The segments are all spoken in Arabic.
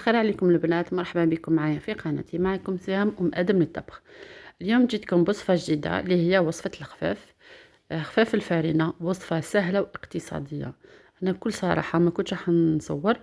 الخير عليكم البنات، مرحبا بكم معايا في قناتي. معكم سهام ادم للطبخ. اليوم جيتكم بوصفه جديده اللي هي وصفه الخفاف. خفاف الفارنه، وصفه سهله واقتصاديه. انا بكل صراحه ما كنتش راح نصور،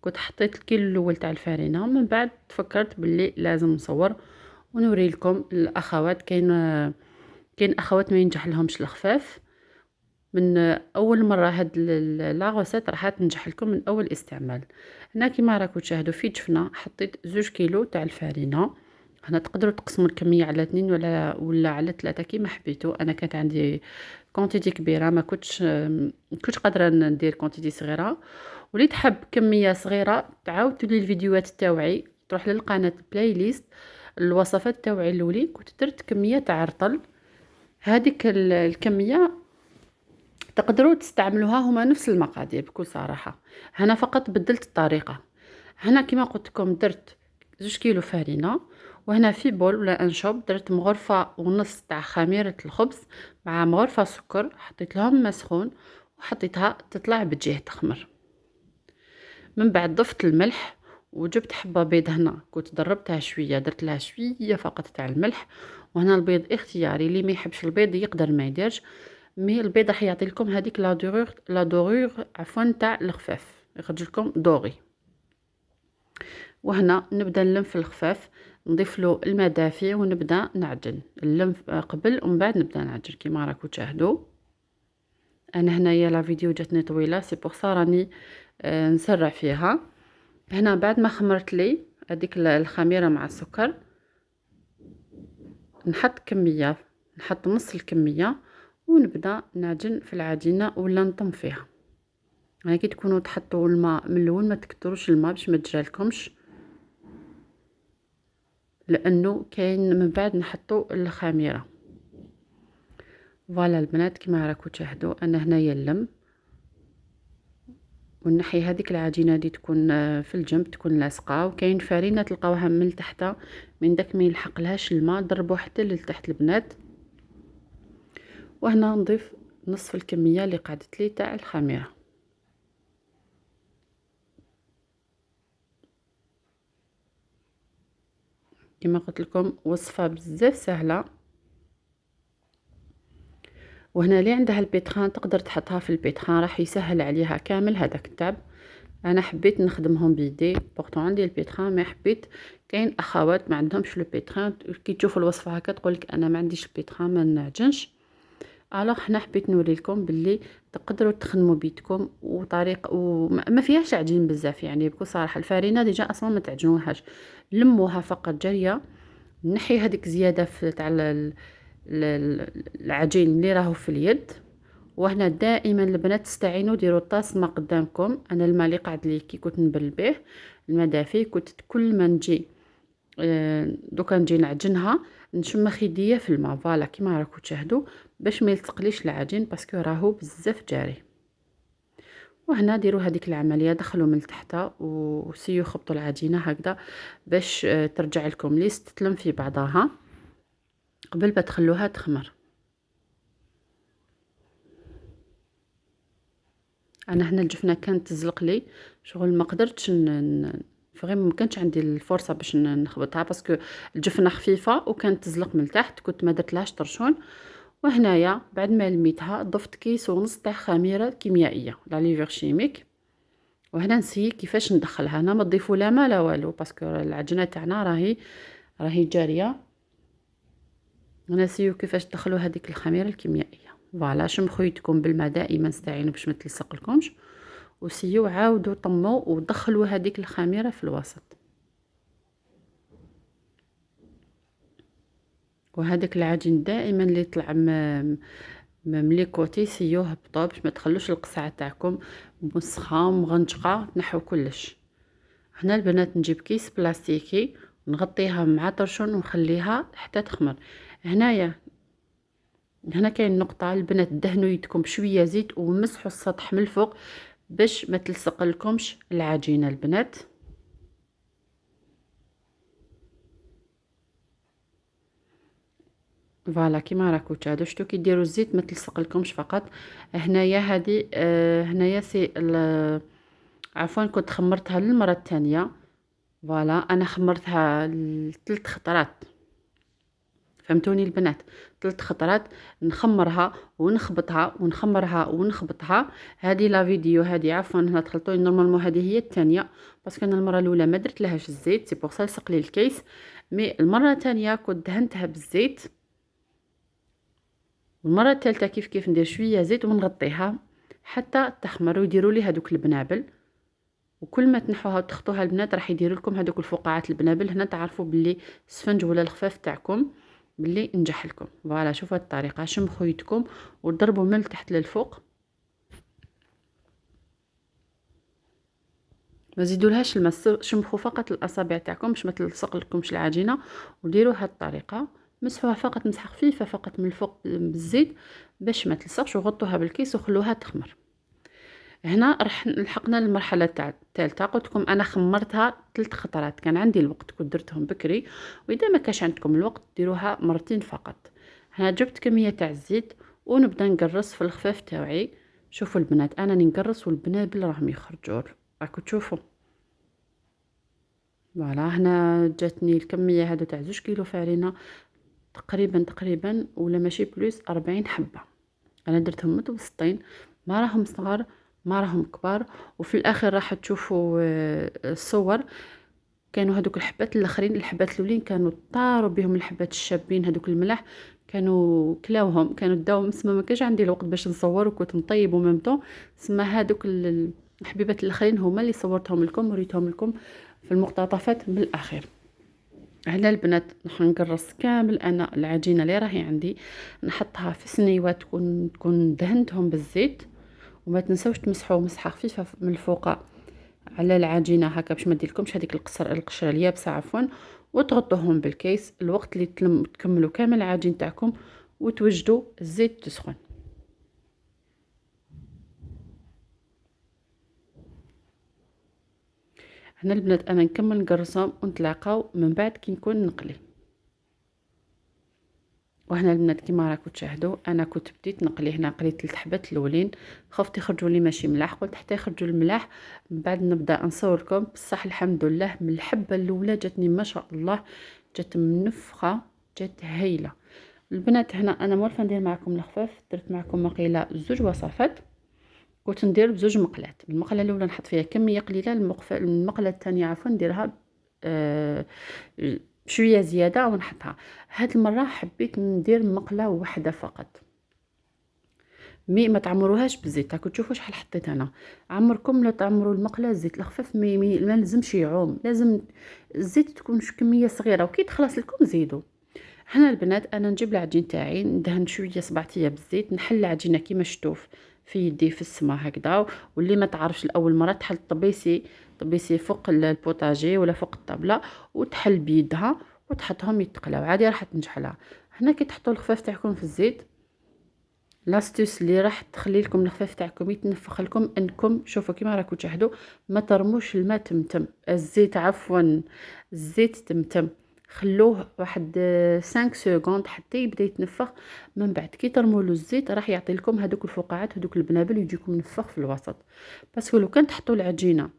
كنت حطيت الكيلو الاول تاع الفارنه، من بعد فكرت باللي لازم نصور ونوري لكم الاخوات. كاين اخوات ما ينجح لهمش الخفاف من اول مره. هاد لاغوسيت راح تنجح لكم من اول استعمال. هنا كيما راكم تشاهدوا في جفنه حطيت 2 كيلو تاع الفارينه. هنا تقدروا تقسموا الكميه على 2 ولا على 3 كيما حبيتوا. انا كانت عندي كونتيتي كبيره، ما كنتش قادره ندير كونتيتي صغيره. وليت حاب كميه صغيره تعاود لي الفيديوهات تاوعي، تروح للقناه بلاي ليست الوصفات تاوعي الاولين. كنت درت كميه تاع رطل، هذيك الكميه تقدروا تستعملوها هما نفس المقادير بكل صراحة. هنا فقط بدلت الطريقة. هنا كما قلت لكم درت 2 كيلو فرينة، وهنا في بول ولا انشوب درت مغرفة ونص تاع خميرة الخبز مع مغرفة سكر، حطيت لهم مسخون وحطيتها تطلع بتجيه تخمر. من بعد ضفت الملح وجبت حبة بيض. هنا كنت ضربتها شوية، درت لها شوية فقط تاع الملح. وهنا البيض اختياري، اللي ما يحبش البيض يقدر ما يديرش، مي البيض راح يعطي لكم هذيك لا دورور عفوا تاع الخفاف، يخرج لكم دوغي. وهنا نبدا نلم في الخفاف، نضيف له الماء دافي ونبدا نعجن. اللم قبل ومن بعد نبدا نعجن كيما راكم تشاهدوا. انا هنايا لا فيديو جاتني طويله، سي بور سا راني نسرع فيها. هنا بعد ما خمرت لي هذيك الخميره مع السكر، نحط نص الكميه ونبدا نعجن في العجينه ولا نطم فيها. يعني كي تكونوا تحطوا الماء من الاول ما تكثروش الماء باش ما تجرالكمش، لانه كاين من بعد نحطوا الخميره. فوالا البنات كما راكم تشاهدوا انا هنايا اللم، ونحي هذيك العجينه دي تكون في الجنب تكون لاصقه. وكاين فرينه تلقاوها من تحت، من داك ما يلحق لهاش الماء ضربوا حتى لتحت البنات. وهنا نضيف نصف الكميه اللي قعدت لي تاع الخميره. كما قلت لكم وصفه بزاف سهله. وهنا اللي عندها البيتخان تقدر تحطها في البيتخان، راح يسهل عليها كامل هذاك التعب. انا حبيت نخدمهم بيدي، بورتو عندي البيتخان ما حبيت. كاين اخوات ما عندهمش البيتخان، كي تشوف الوصفه هكا تقولك انا ما عنديش البيتخان ما نعجنش. الوغ حنا حبيت نوري لكم باللي تقدروا تخدموا بيدكم وطريقه وما فيهاش عجين بزاف. يعني بكل صراحه الفارينه ديجا اصلا ما تعجنوهاش، لموها فقط جاريه. نحي هذيك زياده في تاع العجين اللي راهو في اليد. وهنا دائما البنات تستعينوا ديروا طاس ما قدامكم. انا الماء اللي قعد لي كي كنت نبل به الماء دافي، كنت كل ما نجي دوكا نجي نعجنها نشمخ يديا في الماء. فوالا كيما راكم تشاهدوا باش ما يلصقليش العجين باسكو راهو بزاف جاري. وهنا ديروا هذيك العمليه، دخلوا من تحت وسيو خبطوا العجينه هكذا باش ترجع لكم ليس تتلم في بعضها قبل ما تخلوها تخمر. انا هنا الجفنه كانت تزلق لي شغل، ما قدرتش فريم ما كانش عندي الفرصه باش نخبطها باسكو الجفنه خفيفه وكانت تزلق من تحت، كنت ما درتلهاش طرشون. وهنايا بعد ما لميتها ضفت كيس ونص تاع خميره كيميائيه لا ليفر شيميك. وهنا نسيي كيفاش ندخلها. هنا ما تضيفوا لا ما لا والو باسكو العجينه تاعنا راهي جاريه. نسيو كيفاش تدخلوا هذيك الخميره الكيميائيه. فوالا شمخوا يدكم بالماء دائما، استعينوا باش ما تلصقلكمش. وسيو عاودوا طموا ودخلوا هذيك الخميره في الوسط. وهذاك العجين دائما اللي يطلع ملي كوتي سيوه هبطوا باش ما تخلوش القصعه تاعكم مسخه مغنجقه، تنحوا كلش. هنا البنات نجيب كيس بلاستيكي نغطيها مع طرشون ونخليها حتى تخمر. هنا كاين نقطه، البنات دهنوا يدكم بشويه زيت ومسحوا السطح من الفوق باش ما تلصق لكمش العجينه البنات. فوالا كيما راكم تشاهدوا شتو كي ديروا الزيت ما تلصق لكمش فقط. هنايا هذه هنايا عفوا كنت خمرتها للمره الثانيه فوالا انا خمرتها 3 خطرات، فهمتوني البنات؟ 3 خطرات نخمرها ونخبطها ونخمرها ونخبطها. هذه لا فيديو هذه عفوا هنا تخلطوني نورمالمون، هذه هي الثانيه باسكو انا المره الاولى ما درت لهاش الزيت، سي بوغ سا لصق لي الكيس. مي المره الثانيه كنت دهنتها بالزيت، والمره الثالثه كيف ندير شويه زيت ونغطيها حتى تخمر ويديروا لي هذوك البنابل. وكل ما تنحوها وتخطوها البنات راح يديروا لكم هذوك الفقاعات البنابل، هنا تعرفوا باللي السفنج ولا الخفاف تاعكم باللي نجح لكم. فوالا شوفوا هذه الطريقه، شمخوا يدكم وضربوا من تحت للفوق، ما زيدولهاش الماء، شمخوا فقط الاصابع تاعكم باش ما تلصق لكمش العجينه. وديروا هذه الطريقه، مسحوها فقط مسحه خفيفه فقط من الفوق بالزيت باش ما تلصقش، وغطوها بالكيس وخلوها تخمر. هنا راح لحقنا للمرحله تاع الثالثه. قلت لكم انا خمرتها 3 خطرات، كان عندي الوقت كنت درتهم بكري، واذا ما كانش عندكم الوقت ديروها مرتين فقط. هنا جبت كميه تاع الزيت ونبدا نقرص في الخفاف تاعي. شوفوا البنات انا نقرص والبنابل راهم يخرجوا، راكم تشوفوا. فوالا هنا جاتني الكميه هذو تاع 2 كيلو فرينه تقريبا ولا ماشي بلوس 40 حبه. انا درتهم متوسطين، ما راهم صغار ما راهم كبار. وفي الاخر راح تشوفوا الصور، كانوا هذوك الحبات الاخرين الحبات الاولين كانوا طاروا بهم الحبات الشابين هذوك الملح، كانوا كلاوهم كانوا داوهم. سما ما كانش عندي الوقت باش نصور وكنت نطيب وممتو، سما هذوك الحبيبات الاخرين هما اللي صورتهم لكم وريتهم لكم في المقتطفات بالاخير. على البنات راح نقرص كامل انا العجينه اللي راهي عندي، نحطها في سنيوات تكون دهنتهم بالزيت. وما تنسوش تمسحوا مسحه خفيفه من الفوق على العجينه هكا باش ما ديرلكمش هذيك القشره اليابسه عفوا. وتغطوهم بالكيس الوقت اللي تكملوا كامل العجين تاعكم وتوجدوا الزيت تسخن. هنا البنات انا نكمل نقرصهم ونتلاقاو من بعد كي نكون نقلي. وهنا البنات كيما راكم تشاهدوا انا كنت بديت نقلي، هنا قليت 3 حبات الاولين، خفت يخرجوا لي ماشي ملاح، قلت حتى يخرجوا الملاح من بعد نبدا نصوركم. بصح الحمد لله من الحبه الاولى جاتني ما شاء الله، جات منفخه، جات هايله. البنات هنا انا مولفه ندير معكم الخفاف، درت معكم مقيله 2 وصفات، كنت ندير ب2 مقلات. المقله الاولى نحط فيها كميه قليله، المقله الثانيه عفوا نديرها شويه زياده ونحطها. هاد المره حبيت ندير مقله واحده فقط، مي ما تعمروهاش بالزيت. راكم تشوفوا شحال حطيت انا. عمركم لا تعمروا المقله الزيت الخفيف، ما لازمش يعوم، لازم الزيت تكون كميه صغيره، وكي تخلص لكم زيدوا. هنا البنات انا نجيب العجين تاعي ندهن شويه صبعتيه بالزيت، نحل العجينه كيما شتوف في يدي في السما هكذا. واللي ما تعرفش الاول مره تحل طبيسي فوق البوطاجي ولا فوق الطابله وتحل بيدها وتحطهم يتقلاو عادي راح تنجح لها. هنا كي تحطوا الخفاف تاعكم في الزيت، لاستوس اللي راح تخلي لكم الخفاف تاعكم يتنفخ لكم انكم شوفوا كيما راكم تشاهدوا ما ترموش الماء تمتم، الزيت عفوا الزيت تمتم، خلوه واحد 5 سكوند حتى يبدا يتنفخ. من بعد كي ترموا له الزيت راح يعطي لكم هذوك الفقاعات هذوك البنابل ويجيكم منفخ في الوسط. باسكو لو كان تحطوا العجينه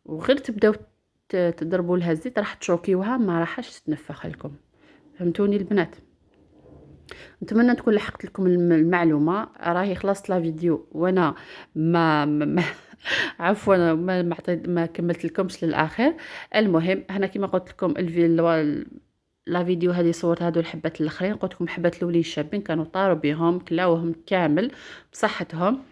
وغير تبداو تضربوا لها الزيت راح تشوكيوها ما راحش تتنفخ لكم. فهمتوني البنات؟ نتمنى تكون لحقت لكم المعلومه. راهي خلصت لا فيديو وانا ما عفوا ما كملت لكمش للاخر. المهم هنا كما قلت لكم لا فيديو هذه صورت هذو الحبات الاخرين، قلت لكم الحبات الاولين شابين كانوا طاروا بهم كلاوهم كامل بصحتهم.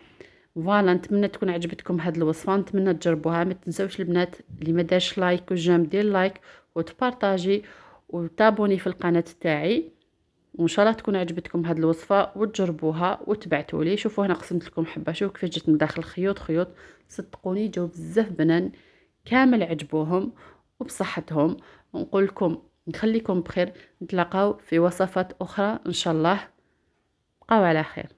فوالا نتمنى تكون عجبتكم هذه الوصفه، نتمنى تجربوها. ما تنسوش البنات اللي ما دارش لايك وجيم دير لايك وتبارطاجي وتابوني في القناه تاعي، وان شاء الله تكون عجبتكم هذه الوصفه وتجربوها وتبعتوا لي. شوفوا هنا قسمت لكم حبه، شوفوا كيفاش جات من داخل خيوط صدقوني جاو بزاف بنان كامل عجبوهم وبصحتهم. ونقول لكم نخليكم بخير، نتلاقاو في وصفات اخرى ان شاء الله. بقاو على خير.